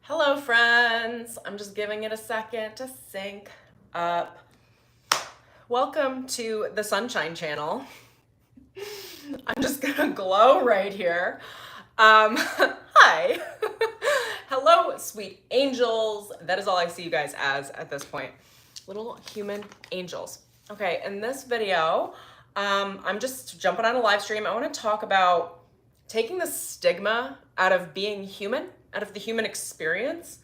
Hello friends, I'm just giving it a second to sync up. Welcome to the Sunshine Channel. I'm just gonna glow right here. Hi. Hello, sweet angels. That is all I see you guys as at this point. Little human angels. Okay, in this video, I'm just jumping on a live stream. I want to talk about taking the stigma out of being human, out of the human experience.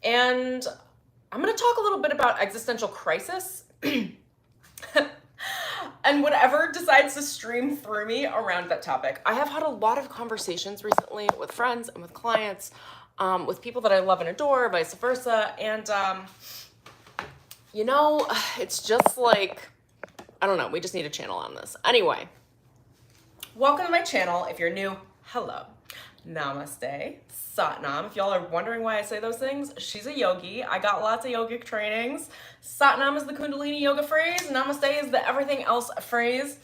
And I'm going to talk a little bit about existential crisis and whatever decides to stream through me around that topic. I have had a lot of conversations recently with friends and with clients, with people that I love and adore, vice versa. And, you know, it's just like, I don't know, we just need a channel on this. Anyway, welcome to my channel. If you're new, hello. Namaste. Satnam. If y'all are wondering why I say those things, she's a yogi. I got lots of yogic trainings. Satnam is the Kundalini yoga phrase. Namaste is the everything else phrase.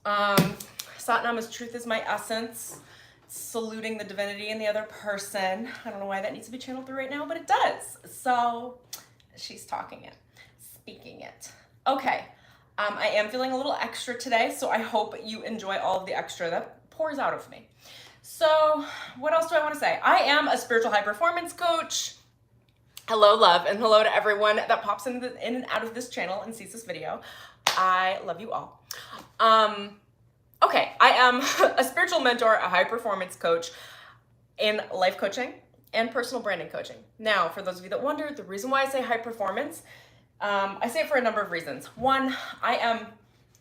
Satnam is truth is my essence. Saluting the divinity in the other person. I don't know why that needs to be channeled through right now, but it does. So she's talking it, speaking it. Okay. I am feeling a little extra today, so I hope you enjoy all of the extra that pours out of me. So what else do I want to say? I am a spiritual high performance coach. Hello, love, and hello to everyone that pops in and out of this channel and sees this video. I love you all. Okay, I am a spiritual mentor, a high performance coach in life coaching and personal branding coaching. Now, for those of you that wonder, the reason why I say high performance, I say it for a number of reasons. One, I am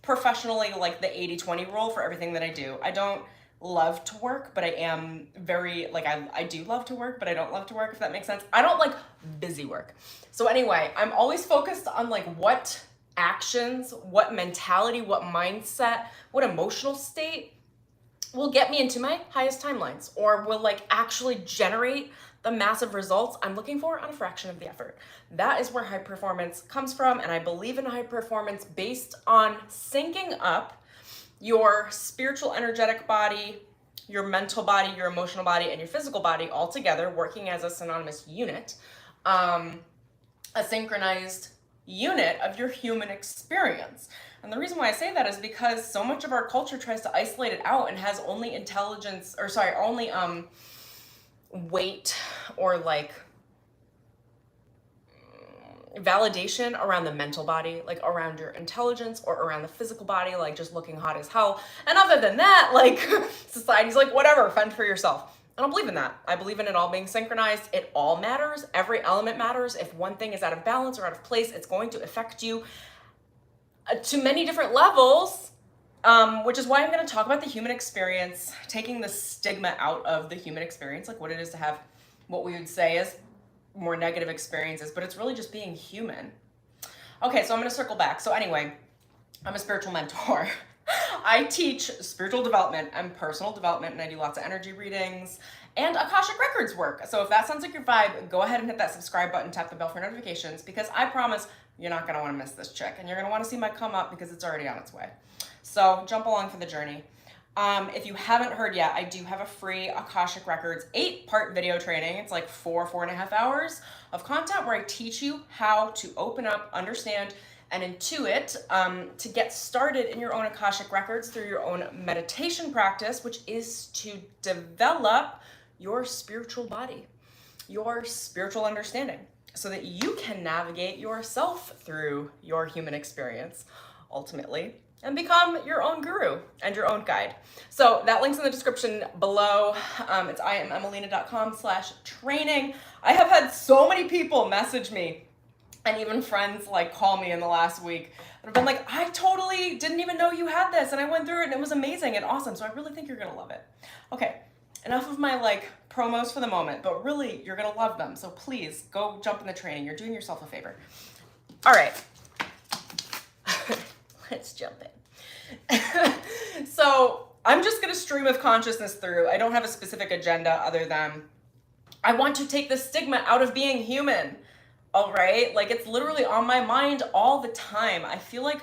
professionally like the 80-20 rule for everything that I do. I don't love to work, but I am very, like, I do love to work, but I don't love to work, if that makes sense. I don't like busy work. So anyway, I'm always focused on like what actions, what mentality, what mindset, what emotional state will get me into my highest timelines or will like actually generate the massive results I'm looking for on a fraction of the effort. That is where high performance comes from. And I believe in high performance based on syncing up your spiritual energetic body, your mental body, your emotional body, and your physical body all together, working as a synonymous unit, a synchronized unit of your human experience. And the reason why I say that is because so much of our culture tries to isolate it out and has only only weight or like validation around the mental body, like around your intelligence, or around the physical body, like just looking hot as hell. And other than that, like society's like, whatever, fend for yourself. I don't believe in that. I believe in it all being synchronized. It all matters. Every element matters. If one thing is out of balance or out of place, it's going to affect you to many different levels, which is why I'm going to talk about the human experience, taking the stigma out of the human experience, like what it is to have what we would say is more negative experiences, but it's really just being human. Okay, so I'm going to circle back. So anyway, I'm a spiritual mentor. I teach spiritual development and personal development, and I do lots of energy readings and Akashic Records work. So if that sounds like your vibe, go ahead and hit that subscribe button, tap the bell for notifications, because I promise you're not going to want to miss this chick, and you're going to want to see my come up because it's already on its way. So jump along for the journey. If you haven't heard yet, I do have a free Akashic Records 8-part video training. It's like 4.5 hours of content where I teach you how to open up, understand, and intuit to get started in your own Akashic Records through your own meditation practice, which is to develop your spiritual body, your spiritual understanding, so that you can navigate yourself through your human experience, ultimately, and become your own guru and your own guide. So that link's in the description below. It's IMEmmelina.com/training. I have had so many people message me and even friends like call me in the last week that have been like, I totally didn't even know you had this, and I went through it and it was amazing and awesome. So I really think you're gonna love it. Okay, enough of my like promos for the moment, but really you're gonna love them. So please go jump in the training. You're doing yourself a favor. All right. Let's jump in. So I'm just going to stream of consciousness through. I don't have a specific agenda other than I want to take the stigma out of being human. All right. Like it's literally on my mind all the time. I feel like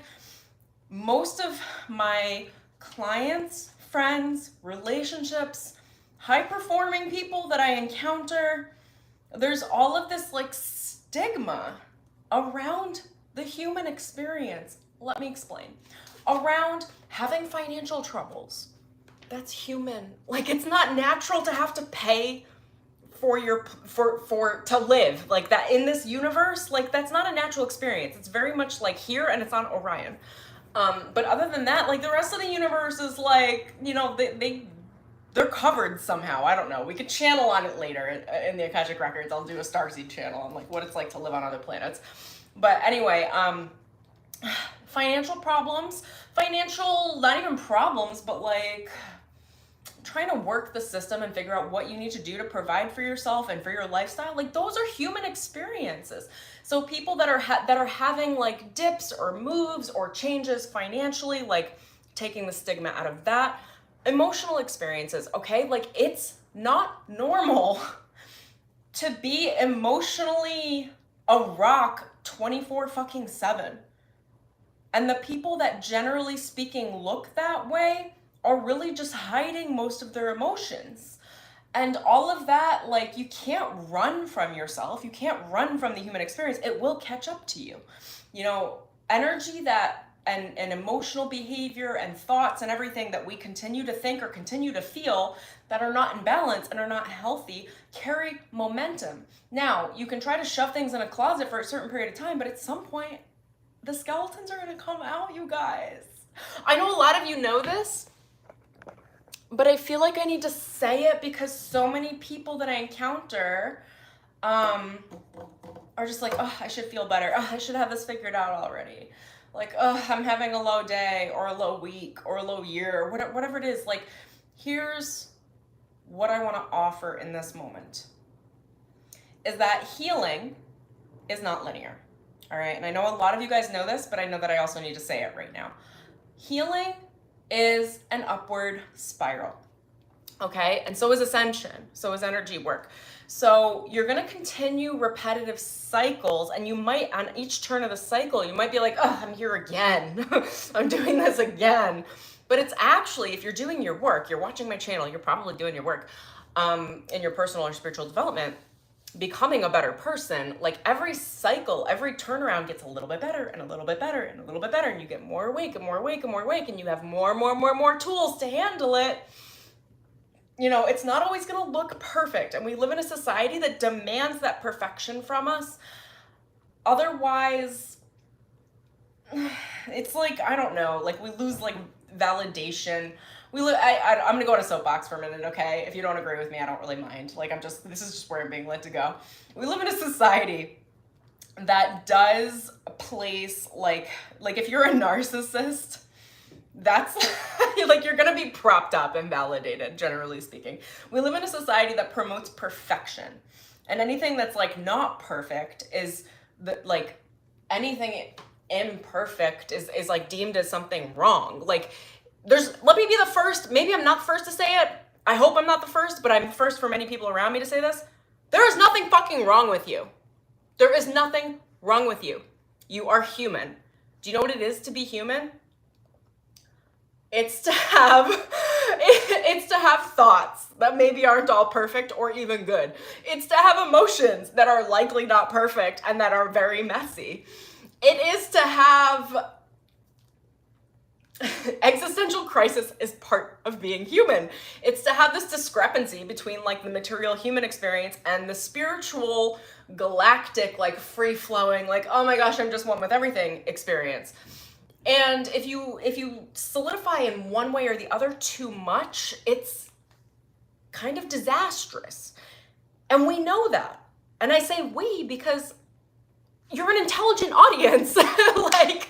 most of my clients, friends, relationships, high performing people that I encounter, there's all of this like stigma around the human experience. Let me explain. Around having financial troubles. That's human. Like, it's not natural to have to pay for to live like that in this universe. Like, that's not a natural experience. It's very much like here, and it's on Orion. But other than that, like, the rest of the universe is like, you know, they're covered somehow. I don't know. We could channel on it later in the Akashic Records. I'll do a Starseed channel on like what it's like to live on other planets. But anyway, financial problems, not even problems, but like trying to work the system and figure out what you need to do to provide for yourself and for your lifestyle. Like, those are human experiences. So people that are having like dips or moves or changes financially, like taking the stigma out of that. Emotional experiences, okay? Like, it's not normal to be emotionally a rock 24/7. And the people that generally speaking look that way are really just hiding most of their emotions. And all of that, like, you can't run from yourself. You can't run from the human experience. It will catch up to you. You know, energy that and emotional behavior and thoughts and everything that we continue to think or continue to feel that are not in balance and are not healthy carry momentum. Now, you can try to shove things in a closet for a certain period of time, but at some point, the skeletons are going to come out, you guys. I know a lot of you know this, but I feel like I need to say it because so many people that I encounter are just like, oh, I should feel better. Oh, I should have this figured out already. Like, oh, I'm having a low day or a low week or a low year, or whatever it is. Like, here's what I want to offer in this moment is that healing is not linear. All right. And I know a lot of you guys know this, but I know that I also need to say it right now. Healing is an upward spiral. Okay. And so is ascension. So is energy work. So you're going to continue repetitive cycles, and you might, on each turn of the cycle, you might be like, oh, I'm here again. I'm doing this again. But it's actually, if you're doing your work, you're watching my channel, you're probably doing your work in your personal or spiritual development, becoming a better person. Like, every cycle, every turnaround gets a little bit better and a little bit better and a little bit better. And you get more awake and more awake and more awake, and you have more tools to handle it. You know, it's not always going to look perfect. And we live in a society that demands that perfection from us. Otherwise, it's like, I don't know, like, we lose like validation. I'm going to go on a soapbox for a minute, okay? If you don't agree with me, I don't really mind. Like, this is just where I'm being led to go. We live in a society that does place, like if you're a narcissist, that's like, you're going to be propped up and validated, generally speaking. We live in a society that promotes perfection, and anything that's like not perfect is like, anything imperfect is like deemed as something wrong. Like, let me be the first, maybe I'm not the first to say it. I hope I'm not the first, but I'm the first for many people around me to say this. There is nothing fucking wrong with you. There is nothing wrong with you. You are human. Do you know what it is to be human? It's to have thoughts that maybe aren't all perfect or even good. It's to have emotions that are likely not perfect and that are very messy. It is to have existential crisis is part of being human. It's to have this discrepancy between like the material human experience and the spiritual, galactic, like free-flowing, like, oh my gosh, I'm just one with everything experience. And if you solidify in one way or the other too much, it's kind of disastrous. And we know that. And I say we because you're an intelligent audience. Like,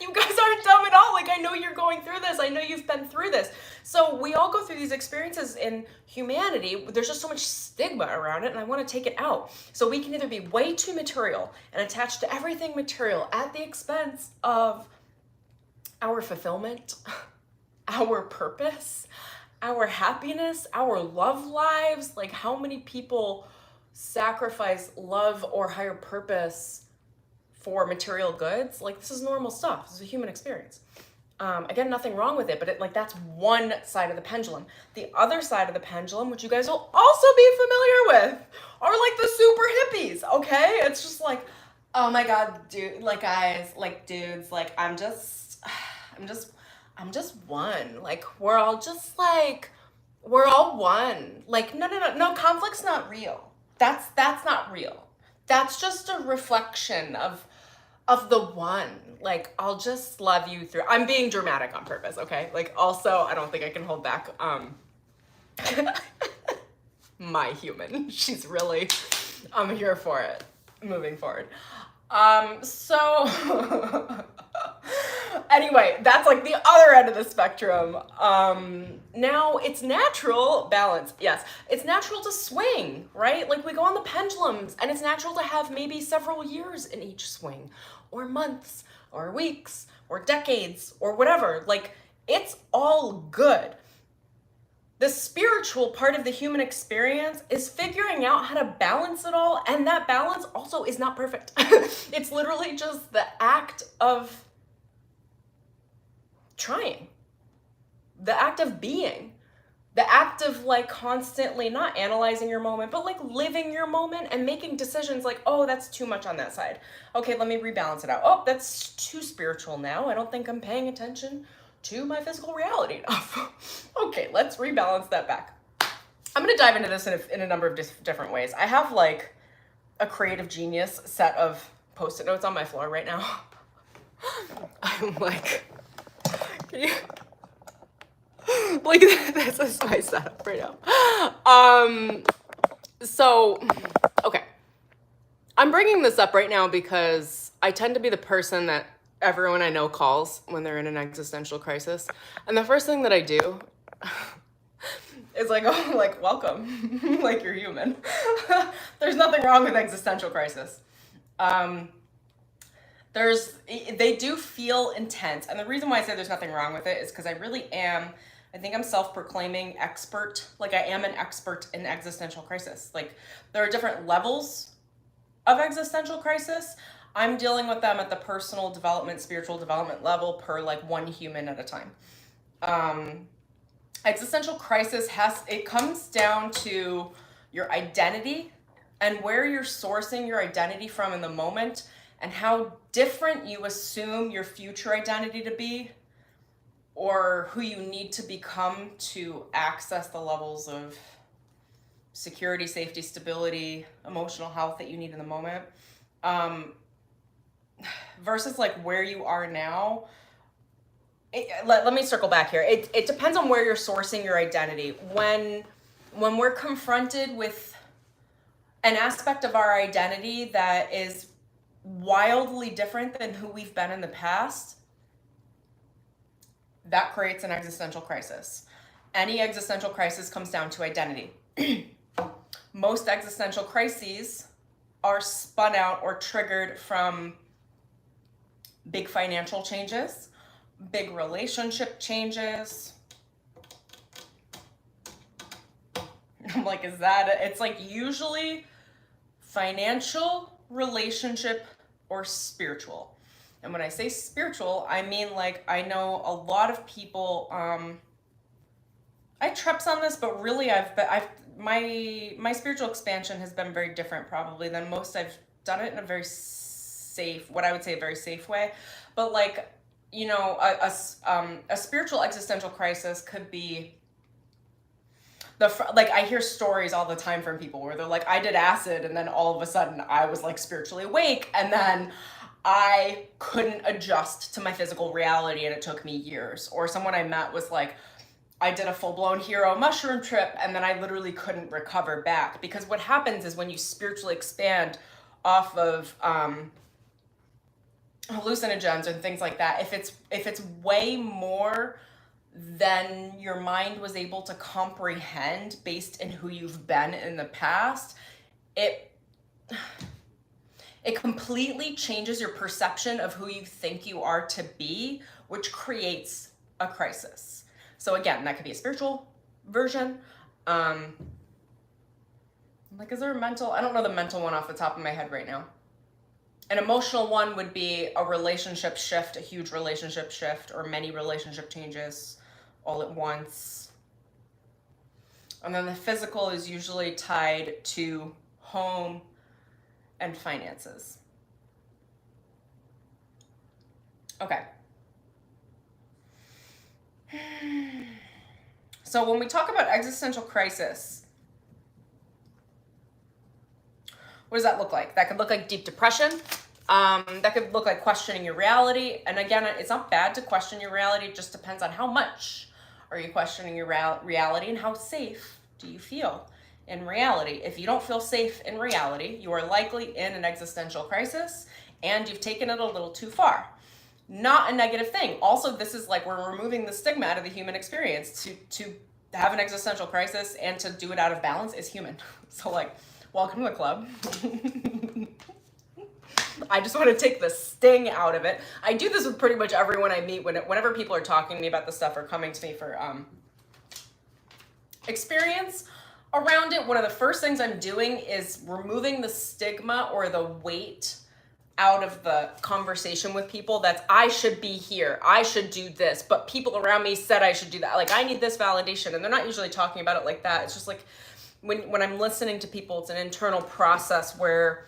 you guys aren't dumb at all. Like, I know you're going through this. I know you've been through this. So we all go through these experiences in humanity. There's just so much stigma around it, and I want to take it out. So we can either be way too material and attached to everything material at the expense of our fulfillment, our purpose, our happiness, our love lives. Like, how many people sacrifice love or higher purpose for material goods? Like, this is normal stuff. This is a human experience. Again, nothing wrong with it, but that's one side of the pendulum. The other side of the pendulum, which you guys will also be familiar with, are like the super hippies, okay? It's just like, oh my God, dude, like guys, like dudes, like I'm just one. Like we're all one. Like, no, conflict's not real. That's not real. That's just a reflection of the one. Like, I'll just love you through. I'm being dramatic on purpose, okay? Like, also, I don't think I can hold back my human. She's really, I'm here for it, moving forward. So anyway, that's like the other end of the spectrum. Now it's natural balance. Yes, it's natural to swing, right? Like we go on the pendulums, and it's natural to have maybe several years in each swing, or months, or weeks, or decades, or whatever. Like it's all good. The spiritual part of the human experience is figuring out how to balance it all, and that balance also is not perfect. It's literally just the act of trying, the act of being, the act of like constantly not analyzing your moment, but like living your moment and making decisions like, oh, that's too much on that side. Okay, let me rebalance it out. Oh, that's too spiritual now. I don't think I'm paying attention to my physical reality enough. Okay, let's rebalance that back. I'm gonna dive into this in a number of different ways. I have like a creative genius set of Post-it notes on my floor right now. I'm like, can you, like this is my setup right now. So, okay. I'm bringing this up right now because I tend to be the person that everyone I know calls when they're in an existential crisis. And the first thing that I do is like, oh, like, welcome, like you're human. There's nothing wrong with existential crisis. They do feel intense. And the reason why I say there's nothing wrong with it is because I think I'm self-proclaiming expert. Like I am an expert in existential crisis. Like there are different levels of existential crisis. I'm dealing with them at the personal development, spiritual development level per like one human at a time. Existential crisis it comes down to your identity and where you're sourcing your identity from in the moment and how different you assume your future identity to be or who you need to become to access the levels of security, safety, stability, emotional health that you need in the moment. Versus like where you are now. Let me circle back here. It depends on where you're sourcing your identity. When we're confronted with an aspect of our identity that is wildly different than who we've been in the past, that creates an existential crisis. Any existential crisis comes down to identity. Most existential crises are spun out or triggered from big financial changes, big relationship changes. I'm like, it's like usually financial, relationship, or spiritual. And when I say spiritual, I mean like I know a lot of people, I trips on this, but really my spiritual expansion has been very different probably than most. I've done it in a very safe, what I would say a very safe way. But like, you know, a spiritual existential crisis could be like I hear stories all the time from people where they're like, I did acid and then all of a sudden I was like spiritually awake and then I couldn't adjust to my physical reality and it took me years. Or someone I met was like, I did a full-blown hero mushroom trip and then I literally couldn't recover back. Because what happens is when you spiritually expand off of hallucinogens and things like that, if it's way more than your mind was able to comprehend based in who you've been in the past, it completely changes your perception of who you think you are to be, which creates a crisis. So again, that could be a spiritual version. Like, is there a mental? I don't know the mental one off the top of my head right now. An emotional one would be a relationship shift, a huge relationship shift, or many relationship changes all at once. And then the physical is usually tied to home and finances. Okay. So when we talk about existential crisis, what does that look like? That could look like deep depression. That could look like questioning your reality. And again, it's not bad to question your reality. It just depends on how much are you questioning your reality and how safe do you feel in reality. If you don't feel safe in reality, you are likely in an existential crisis and you've taken it a little too far. Not a negative thing. Also, this is like we're removing the stigma out of the human experience. To have an existential crisis and to do it out of balance is human. So like, welcome to the club. I just want to take the sting out of it. I do this with pretty much everyone I meet. Whenever people are talking to me about this stuff or coming to me for experience around it, one of the first things I'm doing is removing the stigma or the weight out of the conversation with people. That's, I should be here, I should do this, but people around me said I should do that. Like, I need this validation. And they're not usually talking about it like that. It's just like, when I'm listening to people, it's an internal process where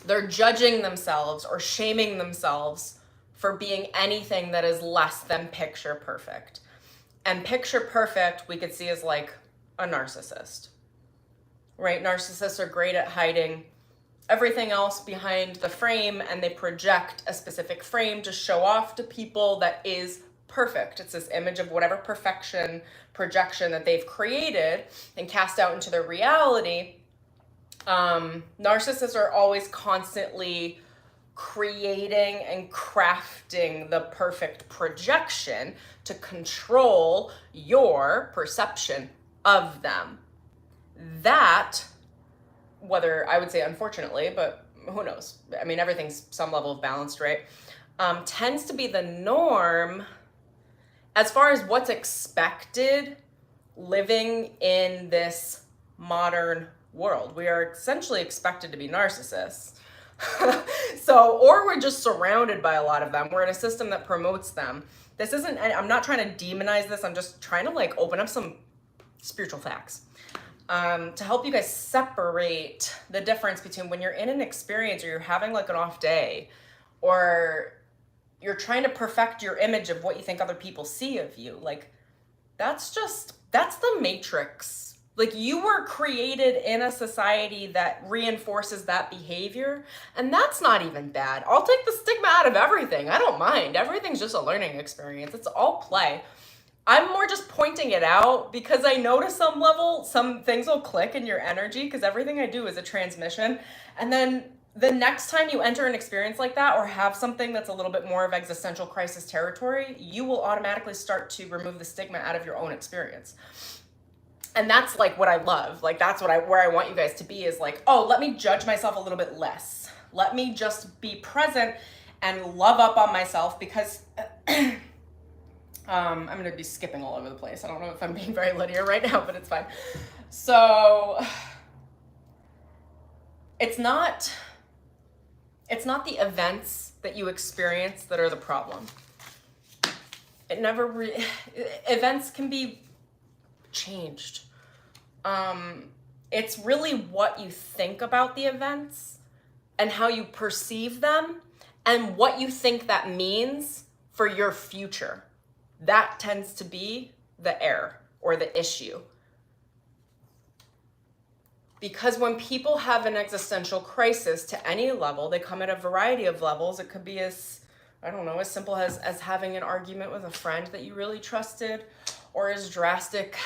they're judging themselves or shaming themselves for being anything that is less than picture perfect. And picture perfect, we could see as like a narcissist, right? Narcissists are great at hiding everything else behind the frame, and they project a specific frame to show off to people that is perfect. It's this image of whatever perfection projection that they've created and cast out into their reality. Narcissists are always constantly creating and crafting the perfect projection to control your perception of them. That, whether, I would say unfortunately, but who knows? I mean, everything's some level of balanced, right? Tends to be the norm as far as what's expected living in this modern world. We are essentially expected to be narcissists. So, or we're just surrounded by a lot of them. We're in a system that promotes them. This isn't, I'm not trying to demonize this. I'm just trying to like open up some spiritual facts to help you guys separate the difference between when you're in an experience or you're having like an off day, or you're trying to perfect your image of what you think other people see of you. Like, that's the matrix. Like, you were created in a society that reinforces that behavior, and that's not even bad. I'll take the stigma out of everything. I don't mind. Everything's just a learning experience. It's all play. I'm more just pointing it out because I know to some level, some things will click in your energy because everything I do is a transmission. And then the next time you enter an experience like that or have something that's a little bit more of existential crisis territory, you will automatically start to remove the stigma out of your own experience. And that's like what I love. Like, that's what where I want you guys to be, is like, oh, let me judge myself a little bit less. Let me just be present and love up on myself, because I'm going to be skipping all over the place. I don't know if I'm being very linear right now, but it's fine. So it's not the events that you experience that are the problem. Events can be changed. It's really what you think about the events and how you perceive them and what you think that means for your future. That tends to be the error or the issue. Because when people have an existential crisis to any level, they come at a variety of levels. It could be as simple as having an argument with a friend that you really trusted, or as drastic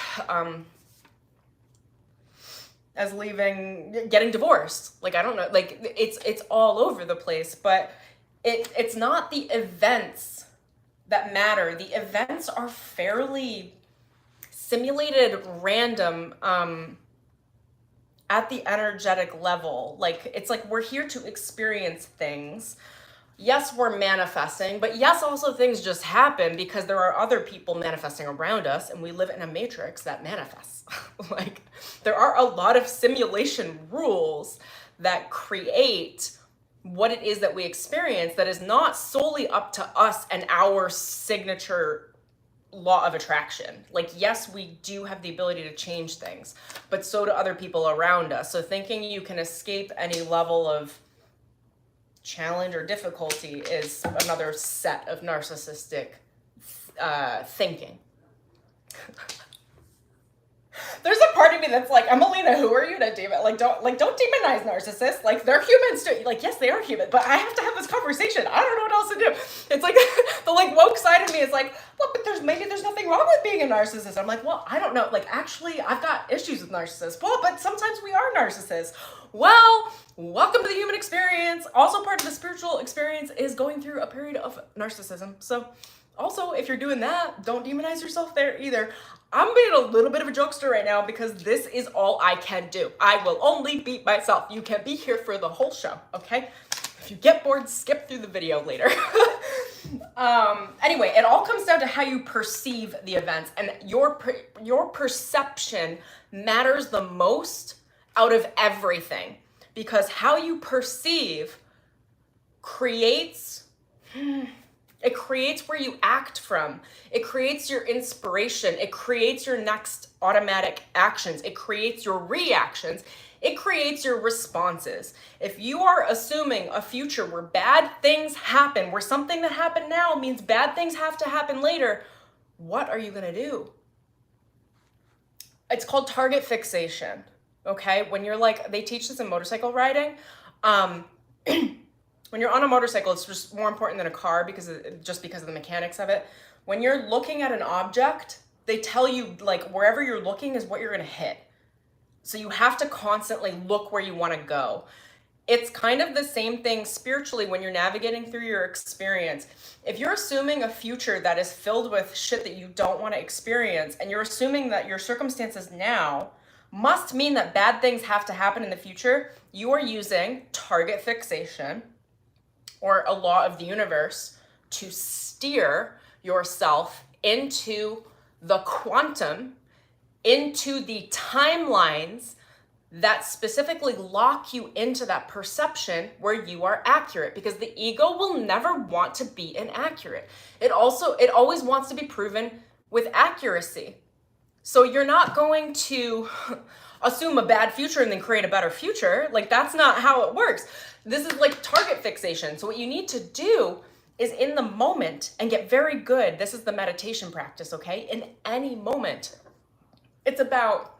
as getting divorced. Like, I don't know, like it's all over the place, but it's not the events that matter. The events are fairly simulated, random, at the energetic level. Like, it's like we're here to experience things. Yes, we're manifesting, but yes, also things just happen because there are other people manifesting around us, and we live in a matrix that manifests. Like, there are a lot of simulation rules that create what it is that we experience that is not solely up to us and our signature law of attraction. Like, yes, we do have the ability to change things, but so do other people around us. So thinking you can escape any level of challenge or difficulty is another set of narcissistic thinking. There's a part of me that's like, Emelina, who are you to demon? Don't demonize narcissists. Like, they're humans too. Like, yes, they are human, but I have to have this conversation. I don't know what else to do. It's like the like woke side of me is like, well, but there's nothing wrong with being a narcissist. I'm like, well, I don't know. Like, actually, I've got issues with narcissists. Well, but sometimes we are narcissists. Well, welcome to the human experience. Also, part of the spiritual experience is going through a period of narcissism. So also, if you're doing that, don't demonize yourself there either. I'm being a little bit of a jokester right now because this is all I can do. I will only beat myself. You can be here for the whole show, okay? If you get bored, skip through the video later. Anyway, it all comes down to how you perceive the events, and your perception matters the most out of everything, because how you perceive creates where you act from. It creates your inspiration. It creates your next automatic actions. It creates your reactions. It creates your responses. If you are assuming a future where bad things happen, where something that happened now means bad things have to happen later, what are you gonna do? It's called target fixation, okay? When you're like, they teach this in motorcycle riding. When you're on a motorcycle, it's just more important than a car because of the mechanics of it. When you're looking at an object, they tell you like wherever you're looking is what you're gonna hit. So you have to constantly look where you wanna go. It's kind of the same thing spiritually when you're navigating through your experience. If you're assuming a future that is filled with shit that you don't wanna experience, and you're assuming that your circumstances now must mean that bad things have to happen in the future, you are using target fixation, or a law of the universe, to steer yourself into the quantum, into the timelines that specifically lock you into that perception where you are accurate, because the ego will never want to be inaccurate. It always wants to be proven with accuracy. So you're not going to assume a bad future and then create a better future. Like, that's not how it works. This is like target fixation. So what you need to do is in the moment and get very good. This is the meditation practice, okay? In any moment, it's about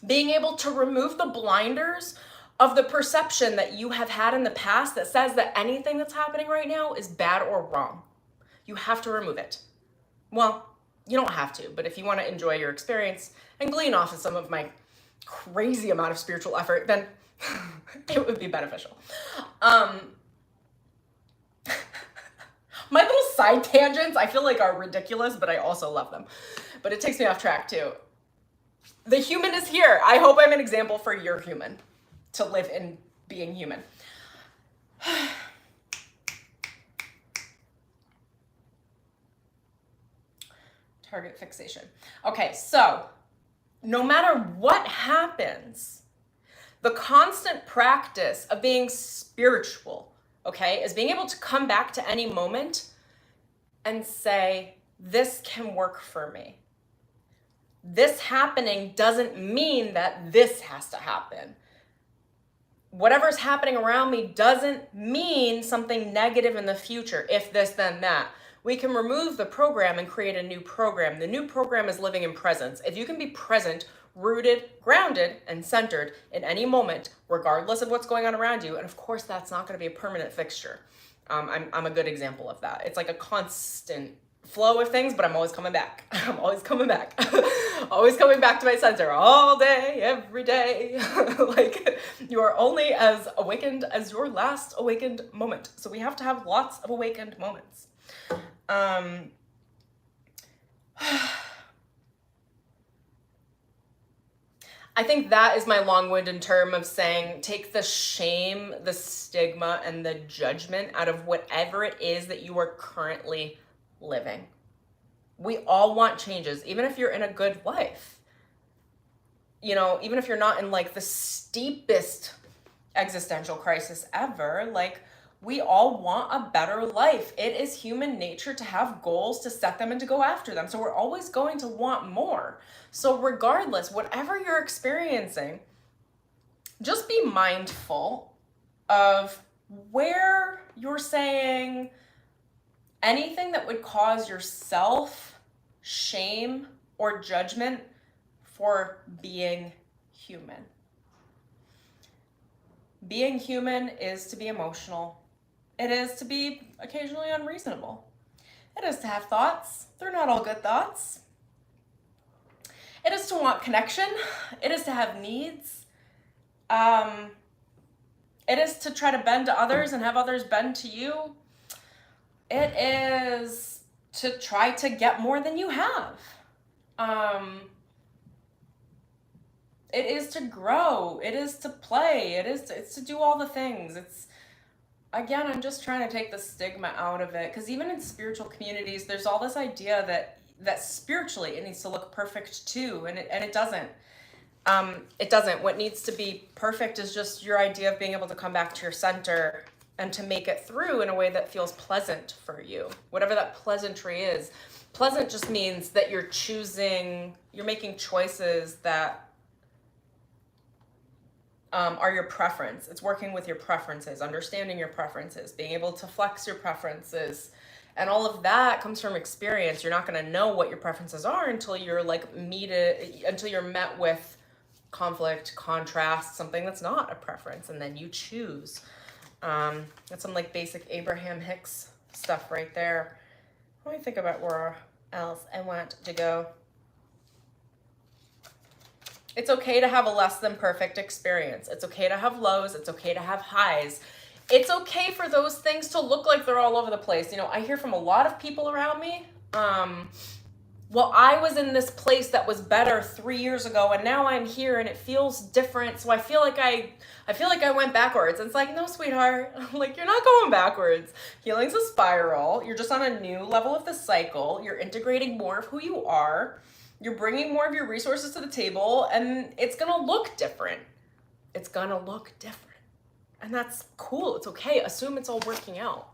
being able to remove the blinders of the perception that you have had in the past that says that anything that's happening right now is bad or wrong. You have to remove it. Well, you don't have to, but if you want to enjoy your experience and glean off of some of my crazy amount of spiritual effort, then it would be beneficial. My little side tangents, I feel like are ridiculous, but I also love them. But it takes me off track too. The human is here. I hope I'm an example for your human to live in being human. Target fixation. Okay, so no matter what happens, the constant practice of being spiritual, okay, is being able to come back to any moment and say, this can work for me. This happening doesn't mean that this has to happen. Whatever's happening around me doesn't mean something negative in the future. If this, then that. We can remove the program and create a new program. The new program is living in presence. If you can be present, rooted, grounded, and centered in any moment, regardless of what's going on around you, and of course, that's not going to be a permanent fixture. I'm a good example of that. It's like a constant flow of things, but I'm always coming back. I'm always coming back. Always coming back to my center all day, every day. Like, you are only as awakened as your last awakened moment. So we have to have lots of awakened moments. I think that is my long-winded term of saying, take the shame, the stigma, and the judgment out of whatever it is that you are currently living. We all want changes, even if you're in a good life. You know, even if you're not in like the steepest existential crisis ever. Like, we all want a better life. It is human nature to have goals, to set them, and to go after them. So we're always going to want more. So regardless, whatever you're experiencing, just be mindful of where you're saying anything that would cause yourself shame or judgment for being human. Being human is to be emotional. It is to be occasionally unreasonable. It is to have thoughts. They're not all good thoughts. It is to want connection. It is to have needs. It is to try to bend to others and have others bend to you. It is to try to get more than you have. It is to grow. It is to play. It's to do all the things. Again, I'm just trying to take the stigma out of it, because even in spiritual communities, there's all this idea that spiritually it needs to look perfect too, and it doesn't. It doesn't. What needs to be perfect is just your idea of being able to come back to your center and to make it through in a way that feels pleasant for you. Whatever that pleasantry is. Pleasant just means that you're making choices that are your preference. It's working with your preferences, understanding your preferences, being able to flex your preferences. And all of that comes from experience. You're not going to know what your preferences are until you're met with conflict, contrast, something that's not a preference, and then you choose. That's some like basic Abraham Hicks stuff right there. Let me think about where else I want to go. It's okay to have a less than perfect experience. It's okay to have lows. It's okay to have highs. It's okay for those things to look like they're all over the place. You know, I hear from a lot of people around me, well, I was in this place that was better 3 years ago, and now I'm here and it feels different. So I feel like I went backwards. And it's like, no, sweetheart, like, you're not going backwards. Healing's a spiral. You're just on a new level of the cycle. You're integrating more of who you are. You're bringing more of your resources to the table, and it's going to look different. It's going to look different. And that's cool. It's okay. Assume it's all working out.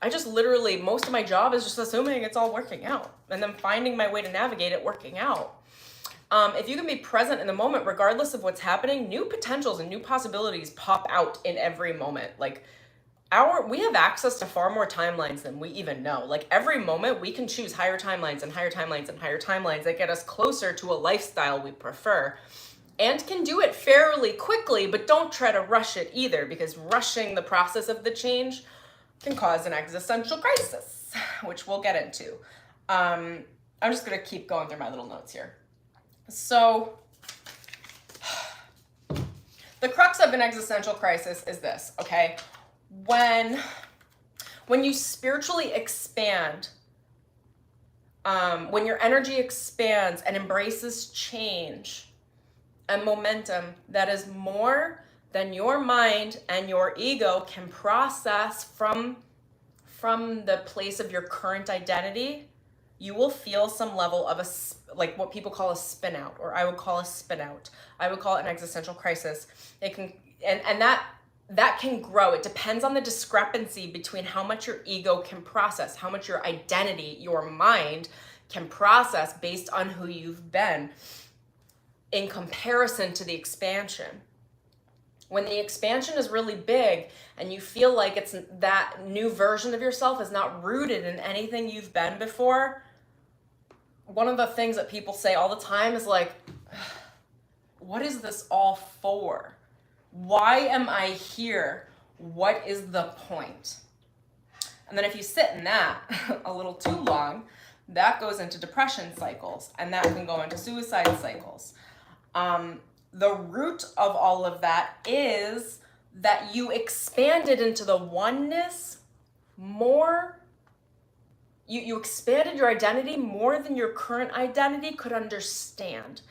I just literally, most of my job is just assuming it's all working out and then finding my way to navigate it working out. If you can be present in the moment, regardless of what's happening, new potentials and new possibilities pop out in every moment. Like, we have access to far more timelines than we even know. Like, every moment we can choose higher timelines and higher timelines and higher timelines that get us closer to a lifestyle we prefer, and can do it fairly quickly, but don't try to rush it either, because rushing the process of the change can cause an existential crisis, which we'll get into. I'm just gonna keep going through my little notes here. So the crux of an existential crisis is this, okay? When you spiritually expand, when your energy expands and embraces change and momentum that is more than your mind and your ego can process from the place of your current identity, you will feel some level of like what people call a spin out, or I would call a spin out. I would call it an existential crisis. It can, and that can grow. It depends on the discrepancy between how much your ego can process, how much your identity, your mind can process based on who you've been in comparison to the expansion. When the expansion is really big and you feel like it's that new version of yourself is not rooted in anything you've been before, one of the things that people say all the time is like, what is this all for? Why am I here? What is the point? And then if you sit in that a little too long, that goes into depression cycles, and that can go into suicide cycles. The root of all of that is that you expanded into the oneness more. You expanded your identity more than your current identity could understand.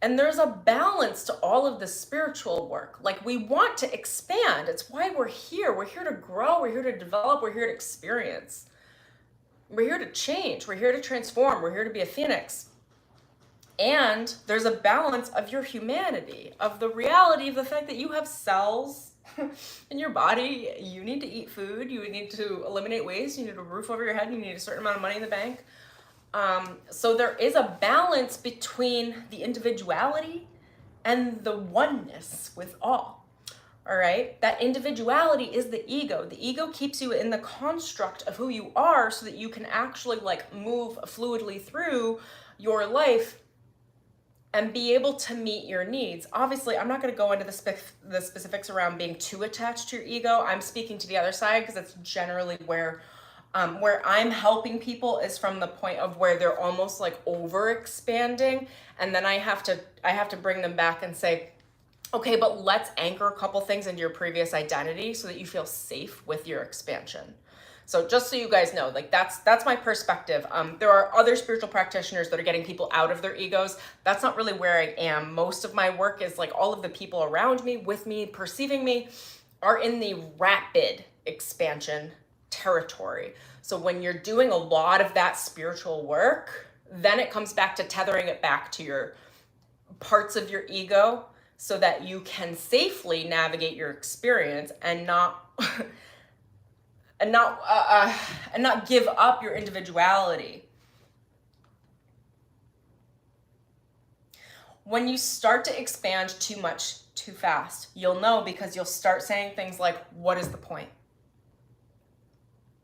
And there's a balance to all of the spiritual work. Like, we want to expand. It's why we're here. We're here to grow. We're here to develop. We're here to experience. We're here to change. We're here to transform. We're here to be a phoenix. And there's a balance of your humanity, of the reality of the fact that you have cells in your body. You need to eat food, you need to eliminate waste, you need a roof over your head, you need a certain amount of money in the bank. So there is a balance between the individuality and the oneness with all. All right, that individuality is the ego. The ego keeps you in the construct of who you are so that you can actually like move fluidly through your life and be able to meet your needs. Obviously, I'm not going to go into the specifics around being too attached to your ego. I'm speaking to the other side because that's generally where I'm helping people, is from the point of where they're almost like over expanding, and then I have to bring them back and say, okay, but let's anchor a couple things into your previous identity so that you feel safe with your expansion. So just so you guys know, like that's my perspective. There are other spiritual practitioners that are getting people out of their egos. That's not really where I am. Most of my work is like all of the people around me, with me, perceiving me, are in the rapid expansion territory. So when you're doing a lot of that spiritual work, then it comes back to tethering it back to your parts of your ego so that you can safely navigate your experience and not and not give up your individuality. When you start to expand too much too fast, you'll know, because you'll start saying things like, what is the point?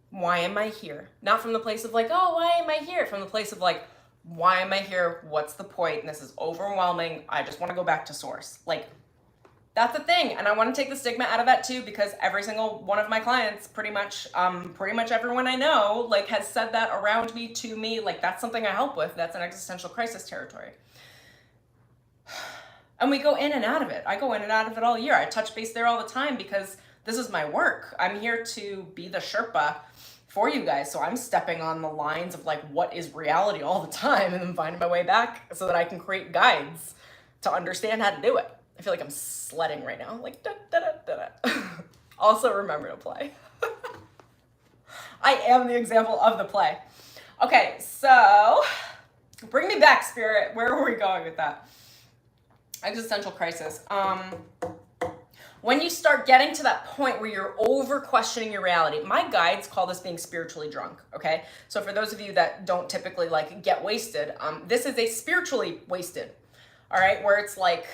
Why am I here? Not from the place of like, oh, why am I here? From the place of like, why am I here? What's the point? And this is overwhelming. I just want to go back to source. Like, that's the thing. And I want to take the stigma out of that too, because every single one of my clients, pretty much everyone I know, like, has said that around me, to me. Like, that's something I help with. That's an existential crisis territory. And we go in and out of it. I go in and out of it all year. I touch base there all the time because this is my work. I'm here to be the Sherpa for you guys. So I'm stepping on the lines of like, what is reality all the time, and then finding my way back so that I can create guides to understand how to do it. I feel like I'm sledding right now. Like, da, da, da, da, da. Also, remember to play. I am the example of the play. Okay, so bring me back, Spirit. Where were we going with that? Existential crisis. When you start getting to that point where you're over questioning your reality, my guides call this being spiritually drunk, okay? So for those of you that don't typically like get wasted, this is a spiritually wasted, all right? Where it's like,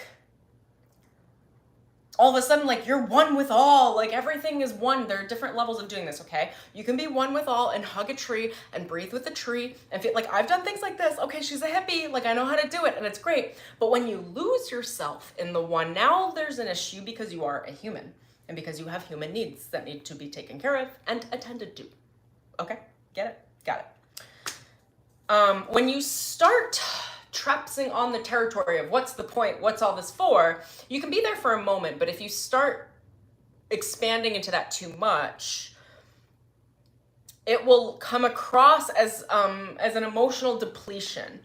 all of a sudden, like, you're one with all, like everything is one. There are different levels of doing this, okay? You can be one with all and hug a tree and breathe with the tree and feel like, I've done things like this. Okay, she's a hippie, like I know how to do it and it's great. But when you lose yourself in the one, now there's an issue because you are a human and because you have human needs that need to be taken care of and attended to. Okay, get it? Got it. When you start trapsing on the territory of what's the point, what's all this for, you can be there for a moment, but if you start expanding into that too much, it will come across as an emotional depletion.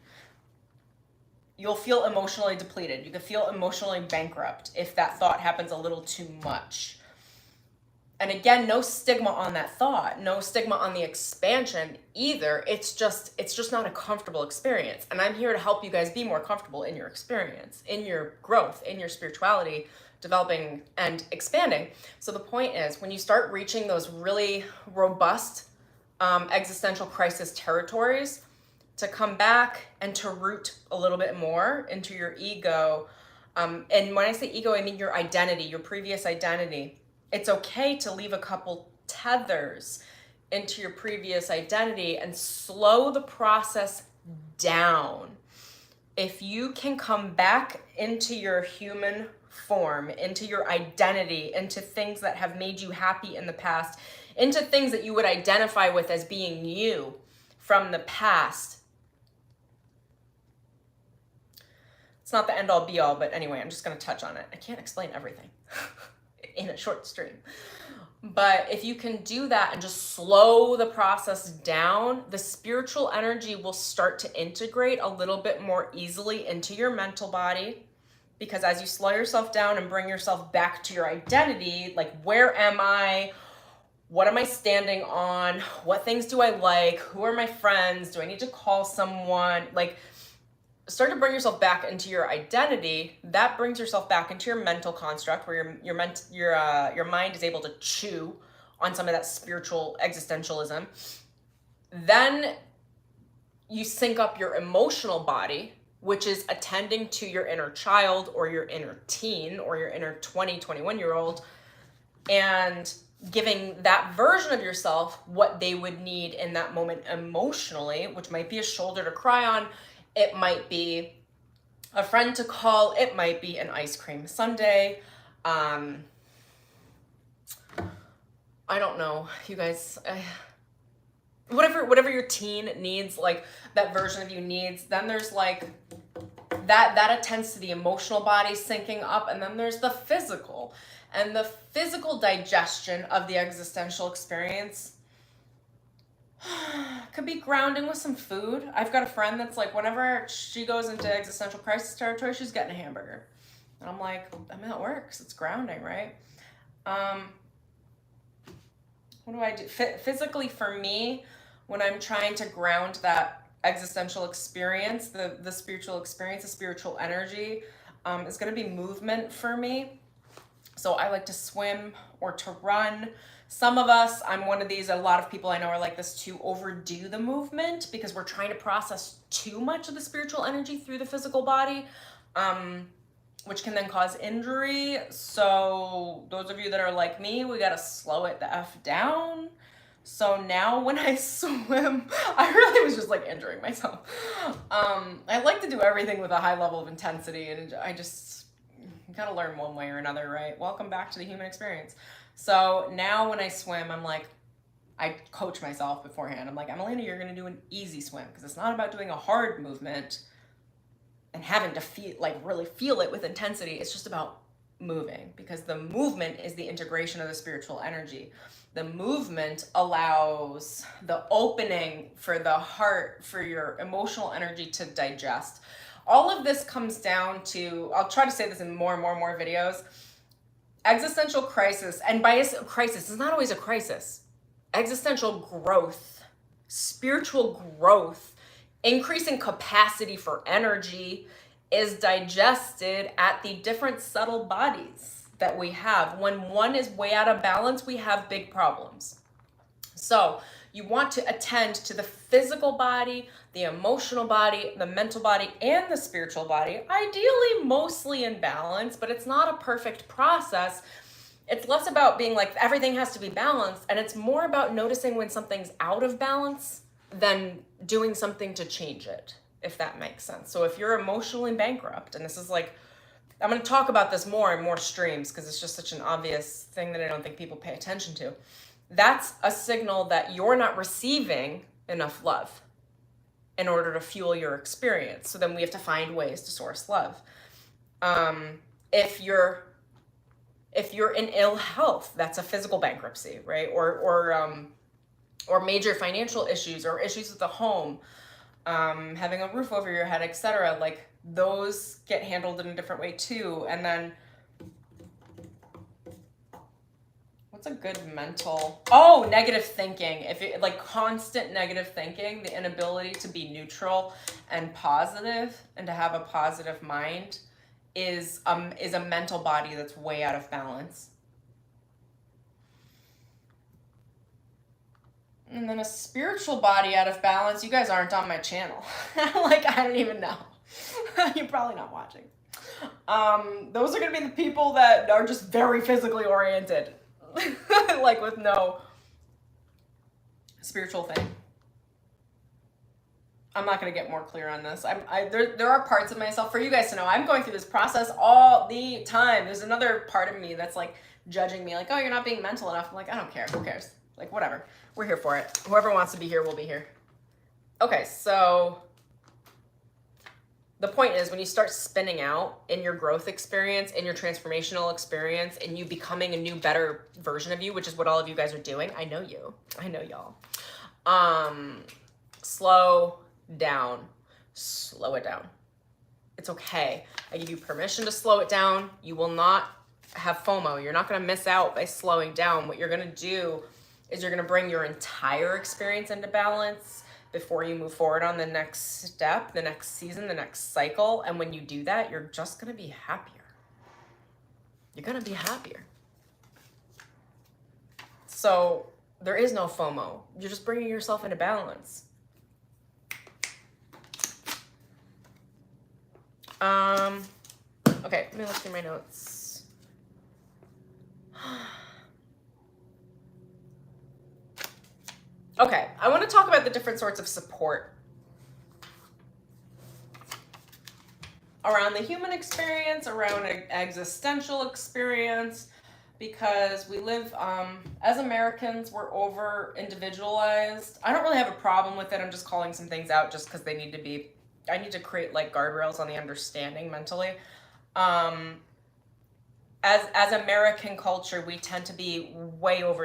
You'll feel emotionally depleted. You can feel emotionally bankrupt if that thought happens a little too much. And again, no stigma on that thought, no stigma on the expansion either. It's just not a comfortable experience. And I'm here to help you guys be more comfortable in your experience, in your growth, in your spirituality, developing and expanding. So the point is, when you start reaching those really robust existential crisis territories, to come back and to root a little bit more into your ego. And when I say ego, I mean your identity, your previous identity. It's okay to leave a couple tethers into your previous identity and slow the process down. If you can come back into your human form, into your identity, into things that have made you happy in the past, into things that you would identify with as being you from the past. It's not the end all be all, but anyway, I'm just going to touch on it. I can't explain everything in a short stream. But if you can do that and just slow the process down, the spiritual energy will start to integrate a little bit more easily into your mental body. Because as you slow yourself down and bring yourself back to your identity, like, where am I? What am I standing on? What things do I like? Who are my friends? Do I need to call someone? Like, start to bring yourself back into your identity, that brings yourself back into your mental construct where your mind is able to chew on some of that spiritual existentialism. Then you sync up your emotional body, which is attending to your inner child or your inner teen or your inner 20, 21-year-old, and giving that version of yourself what they would need in that moment emotionally, which might be a shoulder to cry on. It might be a friend to call. It might be an ice cream sundae. I don't know, you guys. Whatever your teen needs, like that version of you needs. Then there's like that attends to the emotional body syncing up, and then there's the physical. And the physical digestion of the existential experience could be grounding with some food. I've got a friend that's like, whenever she goes into existential crisis territory, she's getting a hamburger. And I'm like, I mean, that works. It's grounding, right? What do I do? Physically, for me, when I'm trying to ground that existential experience, the spiritual experience, the spiritual energy, is going to be movement for me. So I like to swim or to run. Some of us, I'm one of these, a lot of people I know are like this, to overdo the movement because we're trying to process too much of the spiritual energy through the physical body, which can then cause injury. So those of you that are like me, we got to slow it the F down. So now when I swim, I really was just like injuring myself. I like to do everything with a high level of intensity, and you gotta learn one way or another, right? Welcome back to the human experience. So now when I swim, I'm like, I coach myself beforehand. I'm like, Emelina, you're gonna do an easy swim, because it's not about doing a hard movement and having to really feel it with intensity. It's just about moving, because the movement is the integration of the spiritual energy. The movement allows the opening for the heart, for your emotional energy to digest. All of this comes down to, I'll try to say this in more and more videos, existential crisis. And by a crisis, it's not always a crisis. Existential growth, spiritual growth, increasing capacity for energy is digested at the different subtle bodies that we have. When one is way out of balance, we have big problems. So you want to attend to the physical body, the emotional body, the mental body, and the spiritual body, ideally mostly in balance, but it's not a perfect process. It's less about being like, everything has to be balanced, and it's more about noticing when something's out of balance than doing something to change it, if that makes sense. So if you're emotionally bankrupt, and this is like, I'm going to talk about this more in more streams because it's just such an obvious thing that I don't think people pay attention to. That's a signal that you're not receiving enough love in order to fuel your experience. So then we have to find ways to source love. If you're in ill health, that's a physical bankruptcy, right? Or major financial issues or issues with the home, having a roof over your head, etc. Like those get handled in a different way too. And then what's a good mental? Oh, negative thinking. If it, like constant negative thinking, the inability to be neutral and positive and to have a positive mind is a mental body that's way out of balance. And then a spiritual body out of balance. You guys aren't on my channel. Like, I don't even know. You're probably not watching. Those are going to be the people that are just very physically oriented. Like with no spiritual thing. I'm not going to get more clear on this. There are parts of myself, for you guys to know, I'm going through this process all the time. There's another part of me that's like judging me, like, oh, you're not being mental enough. I'm like, I don't care. Who cares? Like, whatever. We're here for it. Whoever wants to be here will be here. Okay, so the point is when you start spinning out in your growth experience, in your transformational experience, and you becoming a new, better version of you, which is what all of you guys are doing. I know you. I know y'all. Slow down. Slow it down. It's okay. I give you permission to slow it down. You will not have FOMO. You're not going to miss out by slowing down. What you're going to do is you're going to bring your entire experience into balance before you move forward on the next step, the next season, the next cycle. And when you do that, you're just going to be happier. You're going to be happier. So there is no FOMO. You're just bringing yourself into balance. Okay, let me look through my notes. Okay, I want to talk about the different sorts of support around the human experience, around an existential experience, because we live, as Americans, we're over individualized. I don't really have a problem with it. I'm just calling some things out just because they need to be, I need to create like guardrails on the understanding mentally. As American culture, we tend to be way over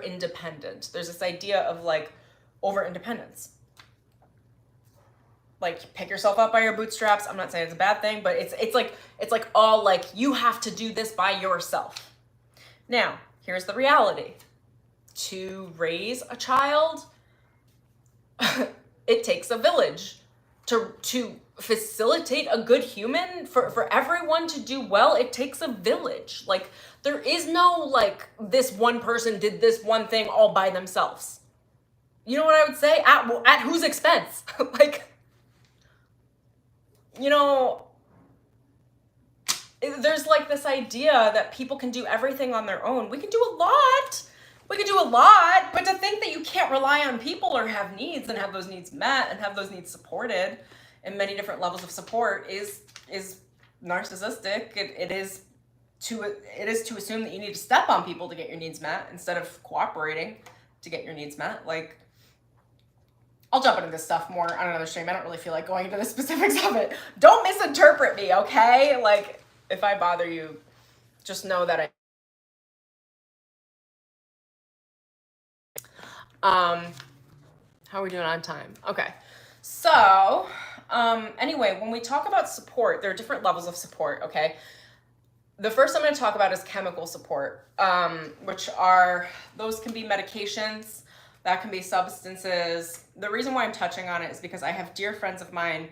independent. There's this idea of like over independence. Like pick yourself up by your bootstraps. I'm not saying it's a bad thing, but it's like all like you have to do this by yourself. Now, here's the reality. To raise a child, it takes a village. To facilitate a good human, for everyone to do well, it takes a village. Like there is no like this one person did this one thing all by themselves. You know what I would say? At whose expense? Like, you know, there's like this idea that people can do everything on their own. We can do a lot. We can do a lot, but to think that you can't rely on people or have needs and have those needs met and have those needs supported in many different levels of support is narcissistic. It is to assume that you need to step on people to get your needs met instead of cooperating to get your needs met. Like, I'll jump into this stuff more on another stream. I don't really feel like going into the specifics of it. Don't misinterpret me, okay? Like, if I bother you, just know that how are we doing on time? Okay. So, anyway, when we talk about support, there are different levels of support, okay? The first I'm going to talk about is chemical support, which are, those can be medications, that can be substances. The reason why I'm touching on it is because I have dear friends of mine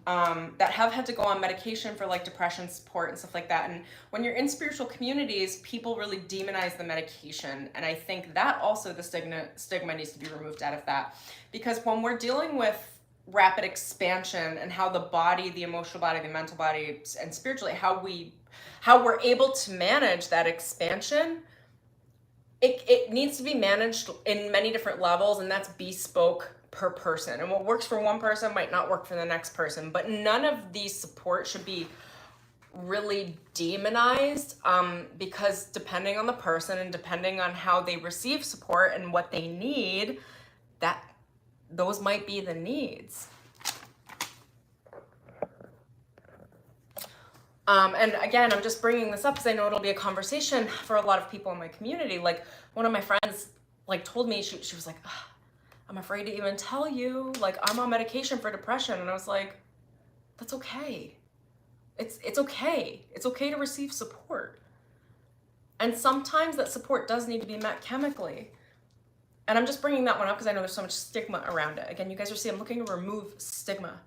that have had to go on medication for like depression support and stuff like that. And when you're in spiritual communities, people really demonize the medication. And I think that also the stigma needs to be removed out of that. Because when we're dealing with rapid expansion and how the body, the emotional body, the mental body, and spiritually, how we're able to manage that expansion, it needs to be managed in many different levels, and that's bespoke per person. And what works for one person might not work for the next person, but none of these support should be really demonized, because depending on the person and depending on how they receive support and what they need, those might be the needs. And again, I'm just bringing this up because I know it'll be a conversation for a lot of people in my community. Like one of my friends like told me, she was like, I'm afraid to even tell you, like I'm on medication for depression. And I was like, that's okay. It's okay. It's okay to receive support. And sometimes that support does need to be met chemically. And I'm just bringing that one up because I know there's so much stigma around it. Again, you guys are seeing, I'm looking to remove stigma.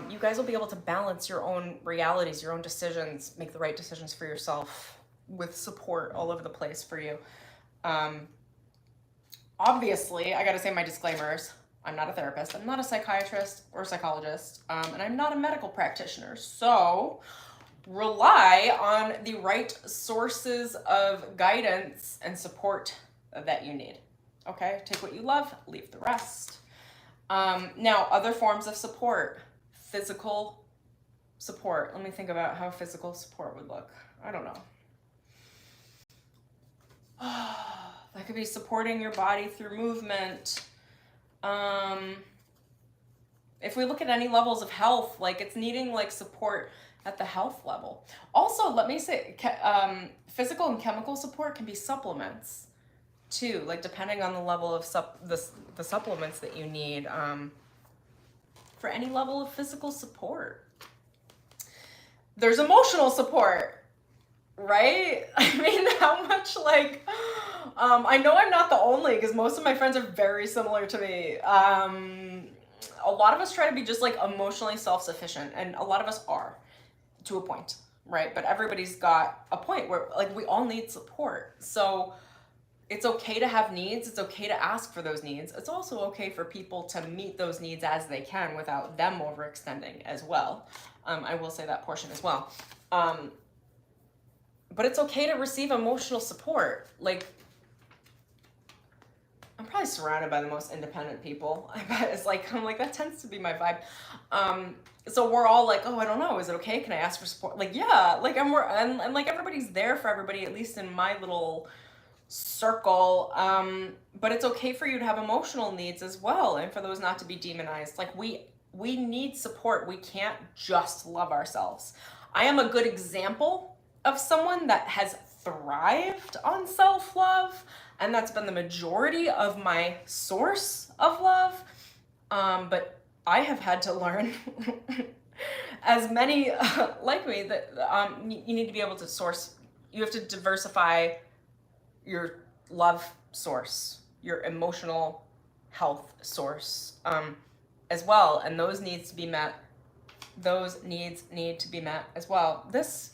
You guys will be able to balance your own realities, your own decisions, make the right decisions for yourself with support all over the place for you. Obviously, I got to say my disclaimers. I'm not a therapist. I'm not a psychiatrist or a psychologist. And I'm not a medical practitioner. So rely on the right sources of guidance and support that you need. Okay? Take what you love, leave the rest. Now, other forms of support. Physical support. Let me think about how physical support would look. I don't know. That could be supporting your body through movement. If we look at any levels of health, like it's needing like support at the health level. Also, let me say, physical and chemical support can be supplements too, like depending on the level of the supplements that you need. For any level of physical support. There's emotional support, right? I mean, how much like I know I'm not the only, because most of my friends are very similar to me. A lot of us try to be just like emotionally self-sufficient, and a lot of us are to a point, right? But everybody's got a point where like we all need support. So it's okay to have needs. It's okay to ask for those needs. It's also okay for people to meet those needs as they can without them overextending as well. I will say that portion as well. But it's okay to receive emotional support. Like, I'm probably surrounded by the most independent people. I bet it's like, I'm like, that tends to be my vibe. So we're all like, oh, I don't know. Is it okay? Can I ask for support? Like, yeah, like and like everybody's there for everybody, at least in my little circle. But it's okay for you to have emotional needs as well. And for those not to be demonized. Like we need support. We can't just love ourselves. I am a good example of someone that has thrived on self-love, and that's been the majority of my source of love. But I have had to learn, as many like me, that you need to be able to source, you have to diversify your love source, your emotional health source as well. And those needs to be met. Those needs need to be met as well. This,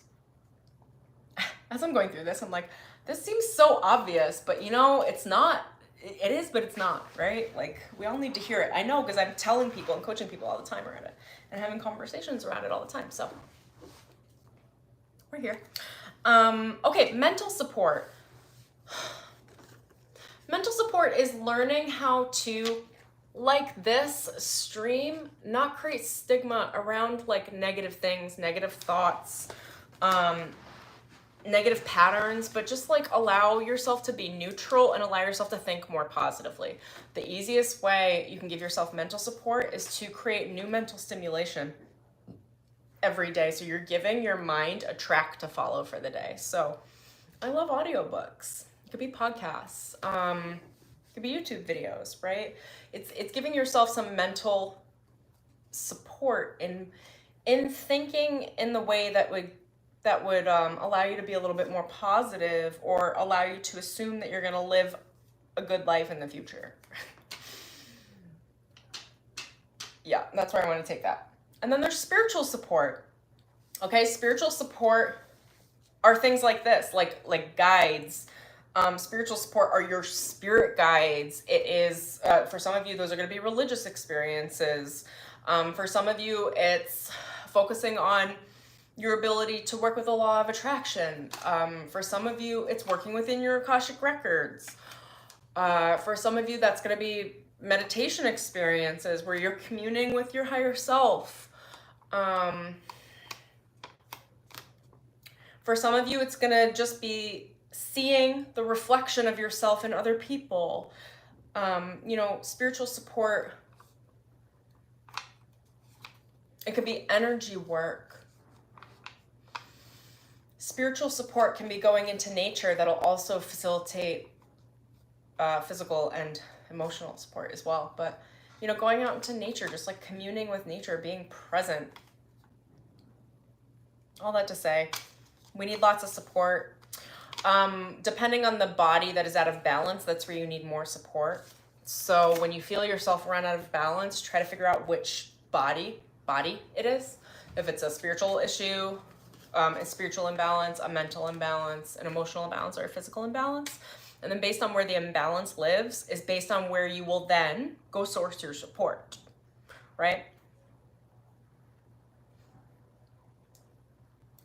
as I'm going through this, I'm like, this seems so obvious, but you know, it's not. It is, but it's not, right? Like, we all need to hear it. I know, because I'm telling people and coaching people all the time around it and having conversations around it all the time. So we're here. Okay, mental support. Mental support is learning how to, like this stream, not create stigma around like negative things, negative thoughts, negative patterns, but just like allow yourself to be neutral and allow yourself to think more positively. The easiest way you can give yourself mental support is to create new mental stimulation every day. So you're giving your mind a track to follow for the day. So I love audiobooks. It could be podcasts. It could be YouTube videos, right? It's giving yourself some mental support in thinking in the way that would allow you to be a little bit more positive, or allow you to assume that you're going to live a good life in the future. Yeah, that's where I want to take that. And then there's spiritual support. Okay, spiritual support are things like this, like guides. Spiritual support are your spirit guides. It is, for some of you, those are going to be religious experiences. For some of you, it's focusing on your ability to work with the law of attraction. For some of you, it's working within your Akashic records. For some of you, that's going to be meditation experiences where you're communing with your higher self. For some of you, it's going to just be seeing the reflection of yourself in other people. You know, spiritual support, it could be energy work. Spiritual support can be going into nature. That'll also facilitate physical and emotional support as well. But, you know, going out into nature, just like communing with nature, being present. All that to say, we need lots of support. Depending on the body that is out of balance, that's where you need more support. So when you feel yourself run out of balance, try to figure out which body it is. If it's a spiritual issue, a spiritual imbalance, a mental imbalance, an emotional imbalance, or a physical imbalance. And then based on where the imbalance lives is based on where you will then go source your support, right?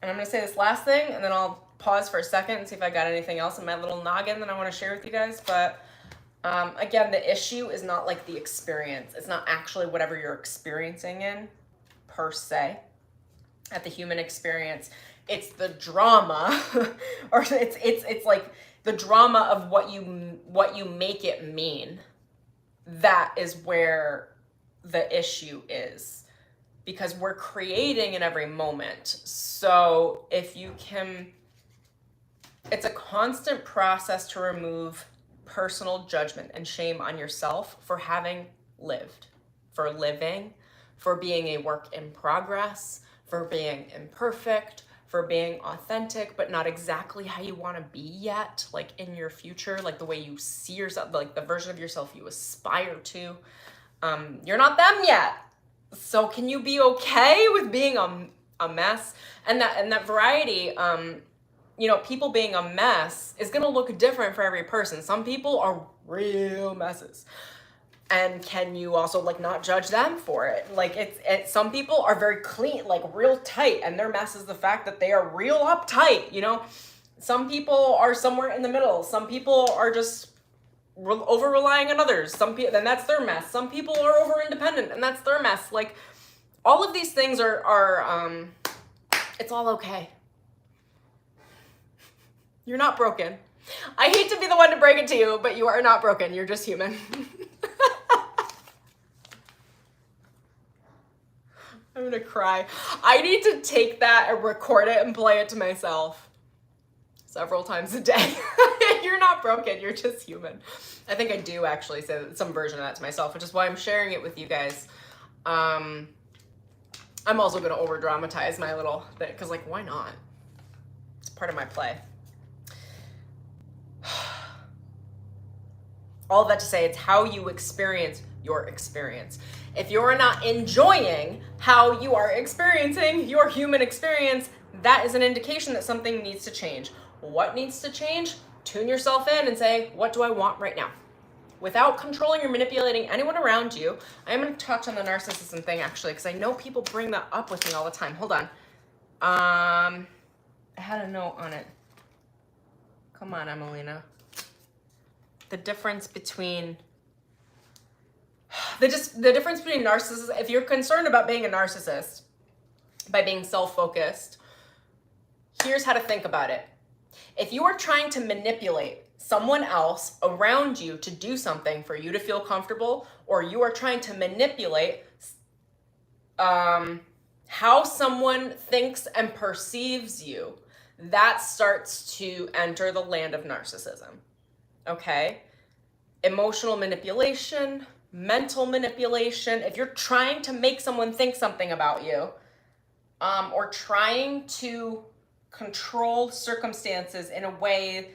And I'm going to say this last thing, and then I'll pause for a second and see if I got anything else in my little noggin that I want to share with you guys. But again, the issue is not like the experience. It's not actually whatever you're experiencing in per se at the human experience. It's the drama or it's like the drama of what you make it mean. That is where the issue is, because we're creating in every moment. So if you can, it's a constant process to remove personal judgment and shame on yourself for having lived, for living, for being a work in progress, for being imperfect, for being authentic, but not exactly how you want to be yet, like in your future, like the way you see yourself, like the version of yourself you aspire to. You're not them yet. So can you be okay with being a mess? And that variety, you know, people being a mess is going to look different for every person. Some people are real messes. And can you also like not judge them for it? Like it's some people are very clean, like real tight, and their mess is the fact that they are real uptight, you know? Some people are somewhere in the middle. Some people are just over relying on others. Some people, and that's their mess. Some people are over independent, and that's their mess. Like all of these things are it's all okay. You're not broken. I hate to be the one to break it to you, but you are not broken. You're just human. I'm gonna cry. I need to take that and record it and play it to myself several times a day. You're not broken, you're just human. I think I do actually say some version of that to myself, which is why I'm sharing it with you guys. I'm also gonna over dramatize my little thing, because like, why not? It's part of my play. All of that to say, it's how you experience your experience. If you're not enjoying how you are experiencing your human experience, that is an indication that something needs to change. What needs to change? Tune yourself in and say, what do I want right now? Without controlling or manipulating anyone around you. I'm going to touch on the narcissism thing actually, because I know people bring that up with me all the time. Hold on. I had a note on it. Come on, Emelina. The difference between narcissists, if you're concerned about being a narcissist by being self-focused, here's how to think about it. If you are trying to manipulate someone else around you to do something for you to feel comfortable, or you are trying to manipulate how someone thinks and perceives you, that starts to enter the land of narcissism. Okay? Emotional manipulation, mental manipulation. If you're trying to make someone think something about you, or trying to control circumstances in a way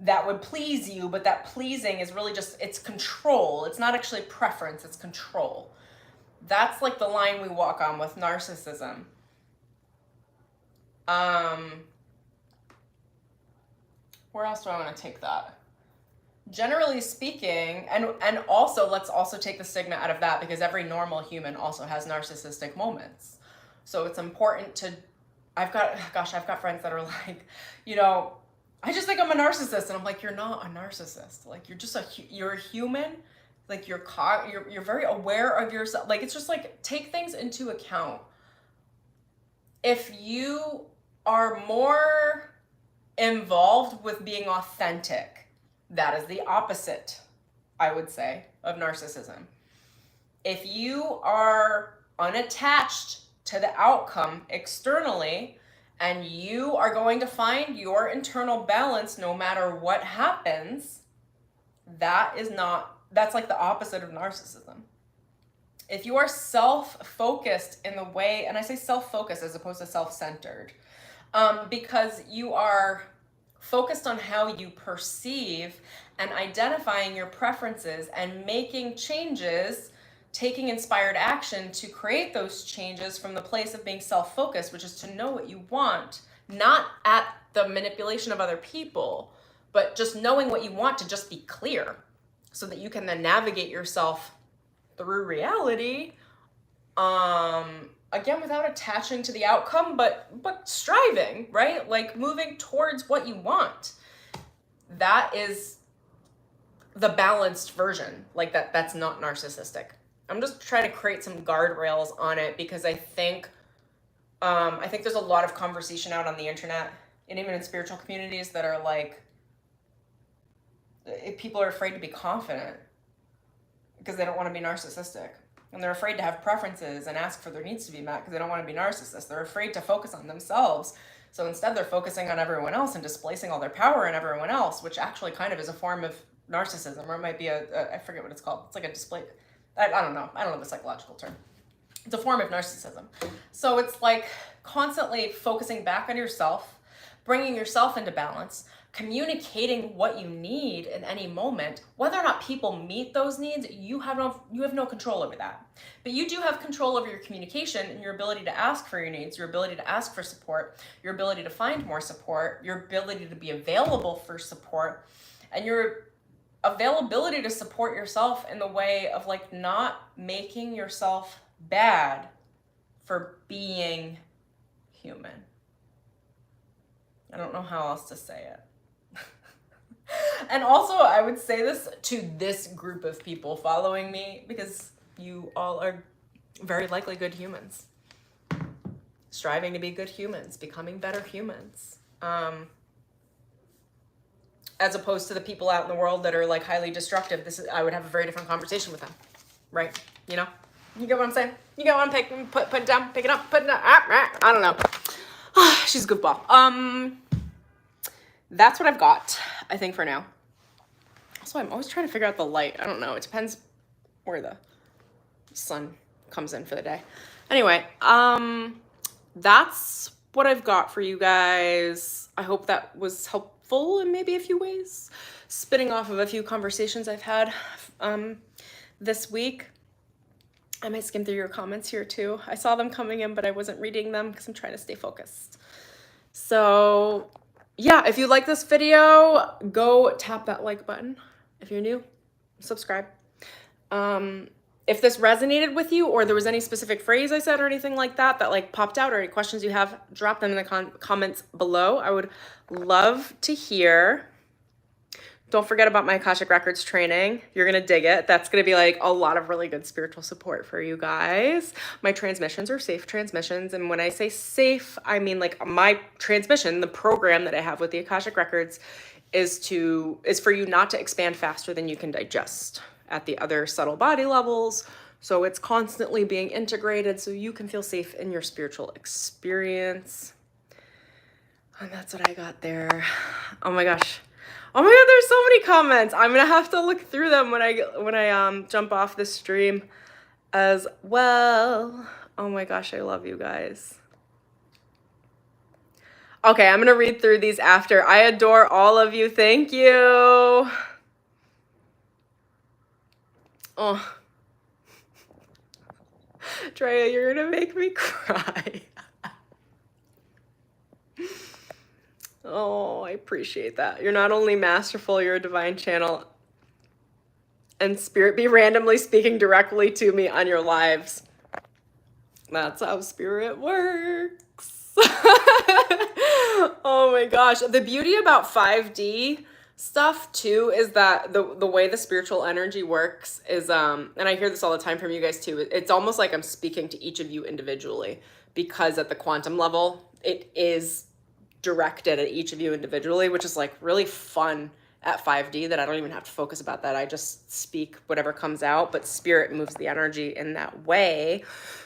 that would please you, but that pleasing is really just, it's control. It's not actually preference, it's control. That's like the line we walk on with narcissism. Where else do I want to take that? Generally speaking, and also let's also take the stigma out of that, because every normal human also has narcissistic moments. So it's important to, I've got friends that are like, you know, I just think I'm a narcissist, and I'm like, you're not a narcissist. Like you're a human. Like you're very aware of yourself. Like it's just like, take things into account. If you are more involved with being authentic, that is the opposite, I would say, of narcissism. If you are unattached to the outcome externally, and you are going to find your internal balance no matter what happens, that's like the opposite of narcissism. If you are self-focused in the way, and I say self-focused as opposed to self-centered, because you are focused on how you perceive and identifying your preferences and making changes, taking inspired action to create those changes from the place of being self-focused, which is to know what you want, not at the manipulation of other people, but just knowing what you want to just be clear so that you can then navigate yourself through reality, again, without attaching to the outcome, but striving, right? Like moving towards what you want. That is the balanced version. Like that's not narcissistic. I'm just trying to create some guardrails on it, because I think there's a lot of conversation out on the internet and even in spiritual communities that are like, people are afraid to be confident because they don't want to be narcissistic. And they're afraid to have preferences and ask for their needs to be met because they don't want to be narcissists. They're afraid to focus on themselves. So instead they're focusing on everyone else and displacing all their power in everyone else, which actually kind of is a form of narcissism, or it might be I forget what it's called. It's like a display. I don't know. I don't know the psychological term. It's a form of narcissism. So it's like, constantly focusing back on yourself, bringing yourself into balance, communicating what you need in any moment. Whether or not people meet those needs, you have no control over that. But you do have control over your communication and your ability to ask for your needs, your ability to ask for support, your ability to find more support, your ability to be available for support, and your availability to support yourself in the way of like not making yourself bad for being human. I don't know how else to say it. And also, I would say this to this group of people following me, because you all are very likely good humans. Striving to be good humans, becoming better humans. As opposed to the people out in the world that are like highly destructive. I would have a very different conversation with them, right? You know? You get what I'm saying? You get what I'm putting down, picking up, putting up. I don't know. She's a goofball. That's what I've got, I think, for now. Also, I'm always trying to figure out the light. I don't know. It depends where the sun comes in for the day. Anyway, that's what I've got for you guys. I hope that was helpful in maybe a few ways. Spitting off of a few conversations I've had this week. I might skim through your comments here too. I saw them coming in, but I wasn't reading them because I'm trying to stay focused. So yeah, if you like this video, go tap that like button. If you're new, subscribe. If this resonated with you, or there was any specific phrase I said or anything like that that like popped out, or any questions you have, drop them in the comments below. I would love to hear. Don't forget about my Akashic Records training. You're going to dig it. That's going to be like a lot of really good spiritual support for you guys. My transmissions are safe transmissions. And when I say safe, I mean like my transmission, the program that I have with the Akashic Records is for you not to expand faster than you can digest at the other subtle body levels. So it's constantly being integrated so you can feel safe in your spiritual experience. And that's what I got there. Oh my gosh. Oh my God, there's so many comments. I'm gonna have to look through them when I jump off the stream as well. Oh my gosh, I love you guys. Okay, I'm gonna read through these after. I adore all of you. Thank you. Oh. Treya, you're gonna make me cry. Oh, I appreciate that. You're not only masterful, you're a divine channel. And spirit be randomly speaking directly to me on your lives. That's how spirit works. Oh my gosh. The beauty about 5D stuff too is that the way the spiritual energy works is, and I hear this all the time from you guys too, it's almost like I'm speaking to each of you individually, because at the quantum level, it is directed at each of you individually, which is like really fun at 5D, that I don't even have to focus about that. I just speak whatever comes out, but spirit moves the energy in that way,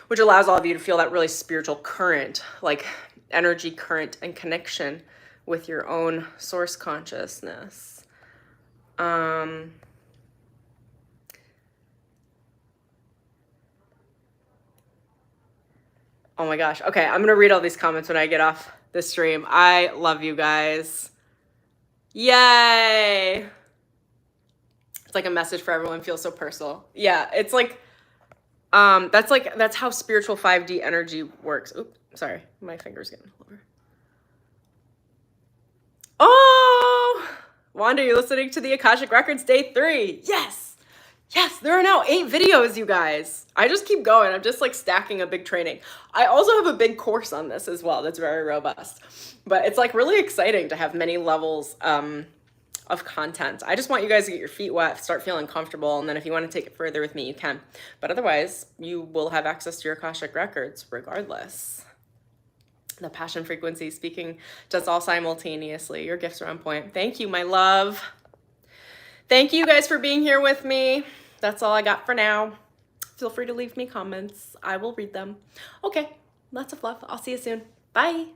which allows all of you to feel that really spiritual current, like energy current and connection with your own source consciousness. Oh my gosh. Okay, I'm gonna read all these comments when I get off the stream. I love you guys. Yay! It's like a message for everyone. Feels so personal. Yeah, it's like that's how spiritual 5D energy works. Oops, sorry, my finger's getting all over. Oh, Wanda, you're listening to the Akashic Records Day 3. Yes. Yes, there are now 8 videos, you guys. I just keep going. I'm just like stacking a big training. I also have a big course on this as well that's very robust. But it's like really exciting to have many levels of content. I just want you guys to get your feet wet, start feeling comfortable, and then if you want to take it further with me, you can. But otherwise, you will have access to your Akashic Records regardless. The passion frequency speaking does all simultaneously. Your gifts are on point. Thank you, my love. Thank you guys for being here with me. That's all I got for now. Feel free to leave me comments. I will read them. Okay, lots of love. I'll see you soon. Bye.